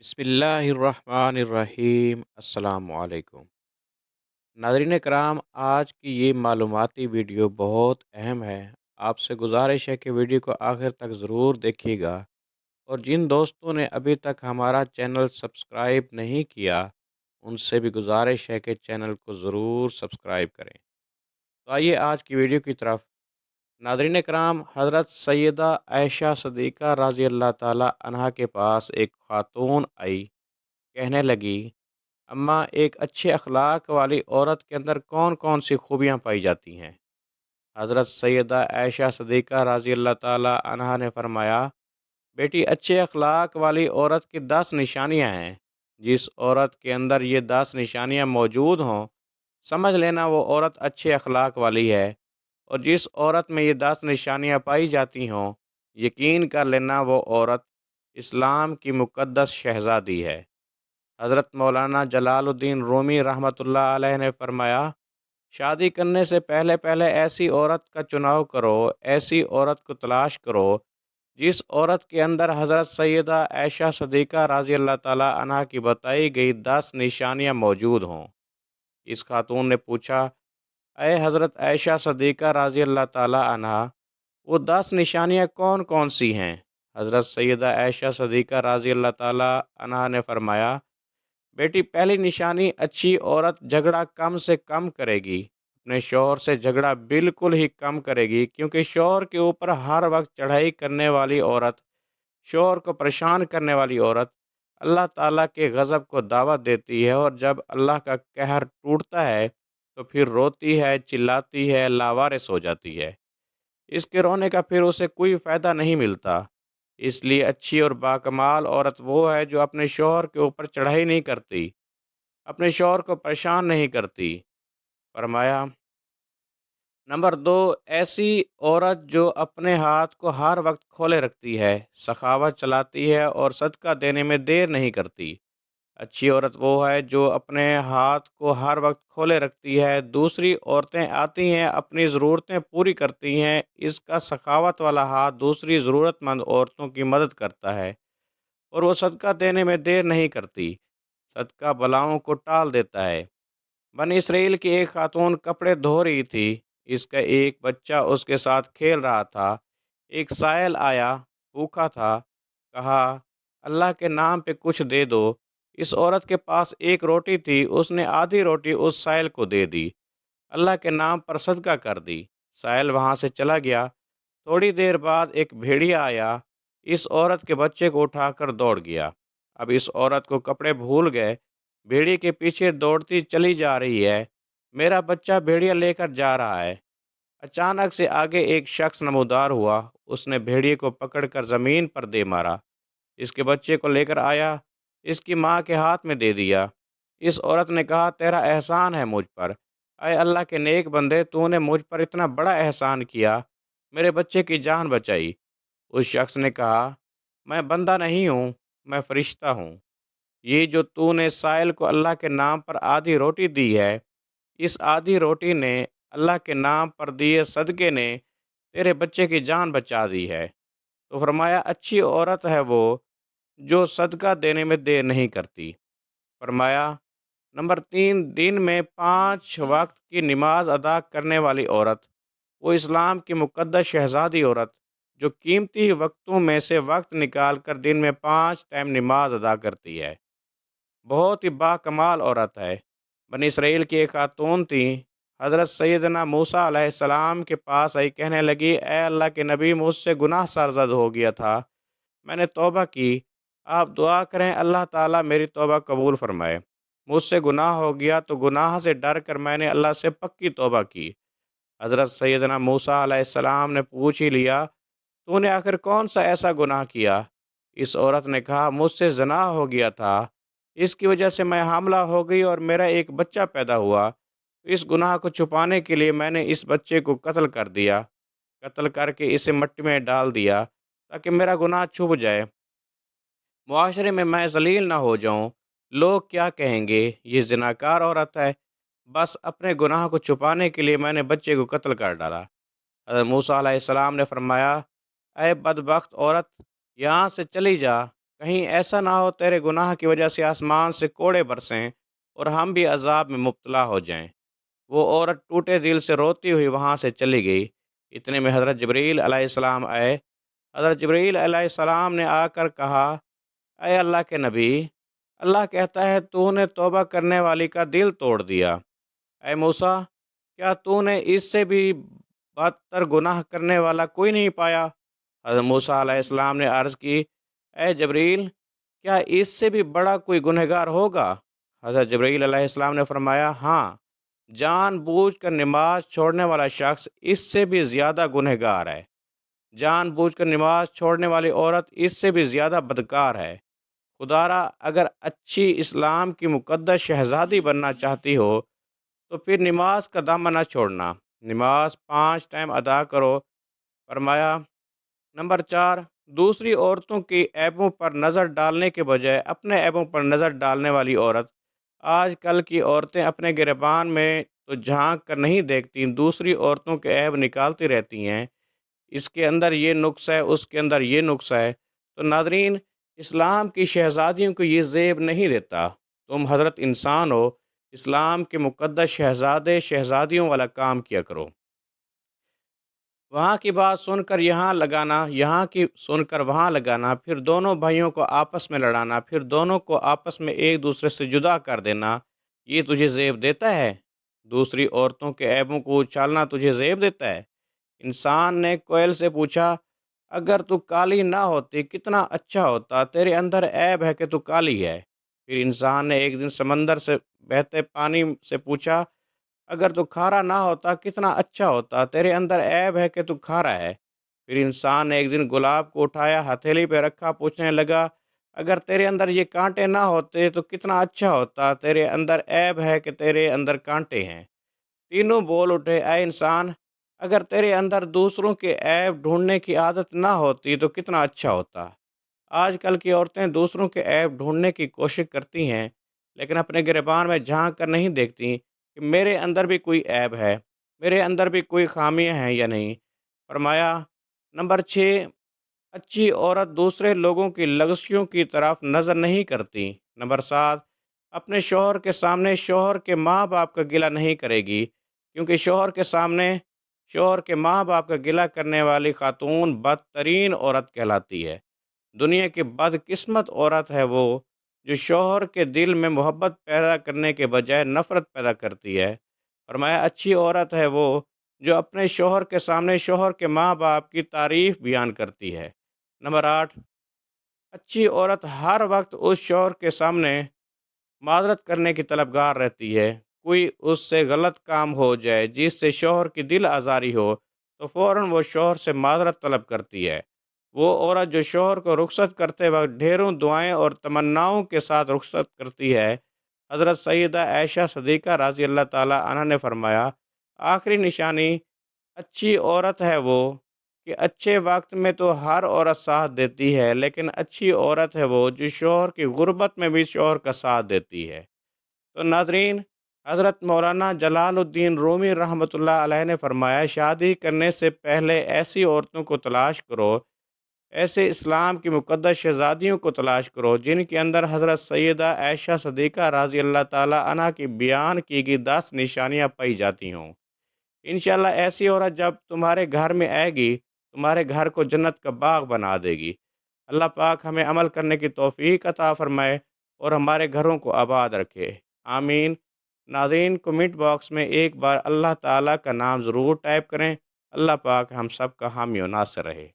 बिस्मिल्लाहिर्रहमानिर्रहीम अस्सलाम वालेकुम। नाज़रीन कराम, आज की ये मालूमाती वीडियो बहुत अहम है। आपसे गुजारिश है कि वीडियो को आखिर तक ज़रूर देखिएगा और जिन दोस्तों ने अभी तक हमारा चैनल सब्सक्राइब नहीं किया, उनसे भी गुजारिश है कि चैनल को ज़रूर सब्सक्राइब करें। तो आइए आज की वीडियो की तरफ। नाज़रीन कराम, हज़रत सैयदा आयशा सिद्दीक़ा रज़ी अल्लाह ताला अन्हा के पास एक ख़ातून आई। कहने लगी, अम्मा, एक अच्छे अखलाक वाली औरत के अंदर कौन-कौन सी खूबियाँ पाई जाती हैं? हज़रत सैयदा आयशा सिद्दीक़ा रज़ी अल्लाह ताला अन्हा ने फरमाया, बेटी, अच्छे अखलाक वाली औरत की 10 निशानियाँ हैं। जिस औरत के अंदर ये 10 निशानियाँ मौजूद हों, समझ लेना वो औरत अच्छे अखलाक वाली है। और जिस औरत में ये 10 निशानियाँ पाई जाती हों, यकीन कर लेना वो औरत इस्लाम की मुक़द्दस शहज़ादी है। हज़रत मौलाना जलालुद्दीन रूमी रहमतुल्लाह अलैह ने फरमाया, शादी करने से पहले पहले ऐसी औरत का चुनाव करो, ऐसी औरत को तलाश करो, जिस औरत के अंदर हज़रत सैयदा आयशा सिद्दीक़ा रज़ी अल्लाह ताला अन्हा की बताई गई 10 निशानियाँ मौजूद हों। इस खातून ने पूछा, अय हज़रत आयशा सिद्दीक़ा रज़ी अल्लाह ताला अन्हा, वो 10 निशानियाँ कौन कौन सी हैं? हज़रत सैयदा आयशा सिद्दीक़ा रज़ी अल्लाह ताला अन्हा ने फरमाया, बेटी, पहली निशानी, अच्छी औरत झगड़ा कम से कम करेगी। अपने शौहर से झगड़ा बिल्कुल ही कम करेगी, क्योंकि शौहर के ऊपर हर वक्त चढ़ाई करने वाली औरत, शौहर को परेशान करने वाली औरत अल्लाह ताला के गज़ब को दावत देती है, और जब अल्लाह का कहर टूटता है तो फिर रोती है, चिल्लाती है, लावारिस हो जाती है। इसके रोने का फिर उसे कोई फ़ायदा नहीं मिलता। इसलिए अच्छी और बाकमाल औरत वो है जो अपने शौहर के ऊपर चढ़ाई नहीं करती, अपने शौहर को परेशान नहीं करती। फरमाया, नंबर 2, ऐसी औरत जो अपने हाथ को हर वक्त खोले रखती है, सखावत चलाती है और सदका देने में देर नहीं करती। अच्छी औरत वो है जो अपने हाथ को हर वक्त खोले रखती है, दूसरी औरतें आती हैं, अपनी ज़रूरतें पूरी करती हैं, इसका सखावत वाला हाथ दूसरी ज़रूरतमंद औरतों की मदद करता है, और वो सदका देने में देर नहीं करती। सदका बलाओं को टाल देता है। बनी इसराइल की एक खातून कपड़े धो रही थी। इसका एक बच्चा उसके साथ खेल रहा था। एक सायल आया, भूखा था। कहा, अल्लाह के नाम पे कुछ दे दो। इस औरत के पास एक रोटी थी, उसने आधी रोटी उस सायल को दे दी। अल्लाह के नाम पर सदका कर दी। सायल वहाँ से चला गया। थोड़ी देर बाद एक भेड़िया आया, इस औरत के बच्चे को उठाकर दौड़ गया। अब इस औरत को कपड़े भूल गए, भेड़िए के पीछे दौड़ती चली जा रही है। मेरा बच्चा भेड़िया लेकर जा रहा है। अचानक से आगे एक शख्स नमूदार हुआ। उसने भेड़िए को पकड़कर ज़मीन पर दे मारा। इसके बच्चे को लेकर आया, इसकी माँ के हाथ में दे दिया। इस औरत ने कहा, तेरा एहसान है मुझ पर। अय अल्लाह के नेक बंदे, तूने मुझ पर इतना बड़ा एहसान किया, मेरे बच्चे की जान बचाई। उस शख्स ने कहा, मैं बंदा नहीं हूँ, मैं फरिश्ता हूँ। ये जो तूने साइल को अल्लाह के नाम पर आधी रोटी दी है, इस आधी रोटी ने, अल्लाह के नाम पर दिए सदके ने, तेरे बच्चे की जान बचा दी है। तो फरमाया, अच्छी औरत है वो जो सदका देने में देर नहीं करती। फरमाया, नंबर 3, दिन में 5 वक्त की नमाज अदा करने वाली औरत, वो इस्लाम की मुक़द्दस शहज़ादी औरत, जो कीमती वक्तों में से वक्त निकाल कर दिन में 5 टाइम नमाज अदा करती है। बहुत ही बाकमाल औरत है। बनी इसराइल की एक खातून थी। हज़रत सैयदना मूसा अलैहिस्सलाम के पास आई, कहने लगी, ए अल्लाह के नबी, मुझसे गुनाह सरज़द हो गया था, मैंने तौबा की। आप दुआ करें अल्लाह ताला मेरी तौबा कबूल फ़रमाए। मुझसे गुनाह हो गया तो गुनाह से डर कर मैंने अल्लाह से पक्की तौबा की। हज़रत सैयदना मूसा अलैहिस्सलाम ने पूछ ही लिया, तूने आखिर कौन सा ऐसा गुनाह किया? इस औरत ने कहा, मुझसे ज़िना हो गया था, इसकी वजह से मैं हामला हो गई और मेरा एक बच्चा पैदा हुआ। इस गुनाह को छुपाने के लिए मैंने इस बच्चे को कत्ल कर दिया। कत्ल करके इसे मिट्टी में डाल दिया, ताकि मेरा गुनाह छुप जाए, मुआशरे में मैं ज़लील ना हो जाऊँ। लोग क्या कहेंगे, ये ज़िनाकार औरत है। बस अपने गुनाह को छुपाने के लिए मैंने बच्चे को कत्ल कर डाला। हज़रत मूसा अलैहिस्सलाम ने फरमाया, ऐ बदबख्त औरत, यहाँ से चली जा। کہیں ایسا نہ ہو تیرے گناہ کی وجہ سے آسمان سے کوڑے برسیں اور ہم بھی عذاب میں مبتلا ہو جائیں۔ وہ عورت ٹوٹے دل سے روتی ہوئی وہاں سے چلی گئی۔ اتنے میں حضرت جبریل علیہ السلام آئے۔ حضرت جبریل علیہ السلام نے آ کر کہا، اے اللہ کے نبی، اللہ کہتا ہے تو نے توبہ کرنے والی کا دل توڑ دیا۔ اے موسیٰ، کیا تو نے اس سے بھی بدتر گناہ کرنے والا کوئی نہیں پایا؟ حضرت موسیٰ علیہ السلام نے عرض کی، اے جبریل، کیا اس سے بھی بڑا کوئی گنہگار ہوگا؟ حضرت جبریل علیہ السلام نے فرمایا، ہاں، جان بوجھ کر نماز چھوڑنے والا شخص اس سے بھی زیادہ گنہگار ہے۔ جان بوجھ کر نماز چھوڑنے والی عورت اس سے بھی زیادہ بدکار ہے۔ خدارا، اگر اچھی اسلام کی مقدس شہزادی بننا چاہتی ہو تو پھر نماز کا دامن نہ چھوڑنا، نماز 5 ٹائم ادا کرو۔ فرمایا، نمبر 4، دوسری عورتوں کی عیبوں پر نظر ڈالنے کے بجائے اپنے عیبوں پر نظر ڈالنے والی عورت۔ آج کل کی عورتیں اپنے گریبان میں تو جھانک کر نہیں دیکھتی، دوسری عورتوں کے عیب نکالتی رہتی ہیں۔ اس کے اندر یہ نقص ہے، اس کے اندر یہ نقص ہے۔ تو ناظرین، اسلام کی شہزادیوں کو یہ زیب نہیں دیتا۔ تم حضرت انسان ہو، اسلام کے مقدس شہزادے شہزادیوں والا کام کیا کرو۔ وہاں کی بات سن کر یہاں لگانا، یہاں کی سن کر وہاں لگانا، پھر دونوں بھائیوں کو آپس میں لڑانا، پھر دونوں کو آپس میں ایک دوسرے سے جدا کر دینا، یہ تجھے زیب دیتا ہے؟ دوسری عورتوں کے عیبوں کو اچھالنا تجھے زیب دیتا ہے؟ انسان نے کوئل سے پوچھا، اگر تو کالی نہ ہوتی کتنا اچھا ہوتا، تیرے اندر عیب ہے کہ تو کالی ہے۔ پھر انسان نے ایک دن سمندر سے بہتے پانی سے پوچھا، اگر تو کھارا نہ ہوتا کتنا اچھا ہوتا، تیرے اندر عیب ہے کہ تو کھارا ہے۔ پھر انسان نے ایک دن گلاب کو اٹھایا، ہتھیلی پہ رکھا، پوچھنے لگا، اگر تیرے اندر یہ کانٹے نہ ہوتے تو کتنا اچھا ہوتا، تیرے اندر عیب ہے کہ تیرے اندر کانٹے ہیں۔ تینوں بول اٹھے، اے انسان، اگر تیرے اندر دوسروں کے عیب ڈھونڈنے کی عادت نہ ہوتی تو کتنا اچھا ہوتا۔ آج کل کی عورتیں دوسروں کے عیب ڈھونڈنے کی کوشش کرتی ہیں، لیکن اپنے گریبان میں جھانک کر نہیں دیکھتی کہ میرے اندر بھی کوئی عیب ہے، میرے اندر بھی کوئی خامیاں ہیں یا نہیں۔ فرمایا، نمبر 6، اچھی عورت دوسرے لوگوں کی لغزشوں کی طرف نظر نہیں کرتی۔ نمبر 7، اپنے شوہر کے سامنے شوہر کے ماں باپ کا گلہ نہیں کرے گی، کیونکہ شوہر کے سامنے شوہر کے ماں باپ کا گلہ کرنے والی خاتون بدترین عورت کہلاتی ہے۔ دنیا کی بدقسمت عورت ہے وہ جو شوہر کے دل میں محبت پیدا کرنے کے بجائے نفرت پیدا کرتی ہے۔ فرمایا، اچھی عورت ہے وہ جو اپنے شوہر کے سامنے شوہر کے ماں باپ کی تعریف بیان کرتی ہے۔ نمبر 8، اچھی عورت ہر وقت اس شوہر کے سامنے معذرت کرنے کی طلبگار رہتی ہے۔ کوئی اس سے غلط کام ہو جائے جس سے شوہر کی دل آزاری ہو تو فوراً وہ شوہر سے معذرت طلب کرتی ہے۔ وہ عورت جو شوہر کو رخصت کرتے وقت ڈھیروں دعائیں اور تمناؤں کے ساتھ رخصت کرتی ہے۔ حضرت سیدہ عائشہ صدیقہ رضی اللہ تعالیٰ عنہ نے فرمایا، آخری نشانی اچھی عورت ہے وہ کہ اچھے وقت میں تو ہر عورت ساتھ دیتی ہے، لیکن اچھی عورت ہے وہ جو شوہر کی غربت میں بھی شوہر کا ساتھ دیتی ہے۔ تو ناظرین، حضرت مولانا جلال الدین رومی رحمۃ اللہ علیہ نے فرمایا، شادی کرنے سے پہلے ایسی عورتوں کو تلاش کرو، ایسے اسلام کی مقدس شہزادیوں کو تلاش کرو جن کے اندر حضرت سیدہ عائشہ صدیقہ رضی اللہ تعالیٰ عنہ کی بیان کی گئی 10 نشانیاں پائی جاتی ہوں۔ انشاءاللہ ایسی عورت جب تمہارے گھر میں آئے گی، تمہارے گھر کو جنت کا باغ بنا دے گی۔ اللہ پاک ہمیں عمل کرنے کی توفیق عطا فرمائے اور ہمارے گھروں کو آباد رکھے، آمین۔ ناظرین، کمنٹ باکس میں ایک بار اللہ تعالیٰ کا نام ضرور ٹائپ کریں۔ اللہ پاک ہم سب کا حامی و ناصر رہے۔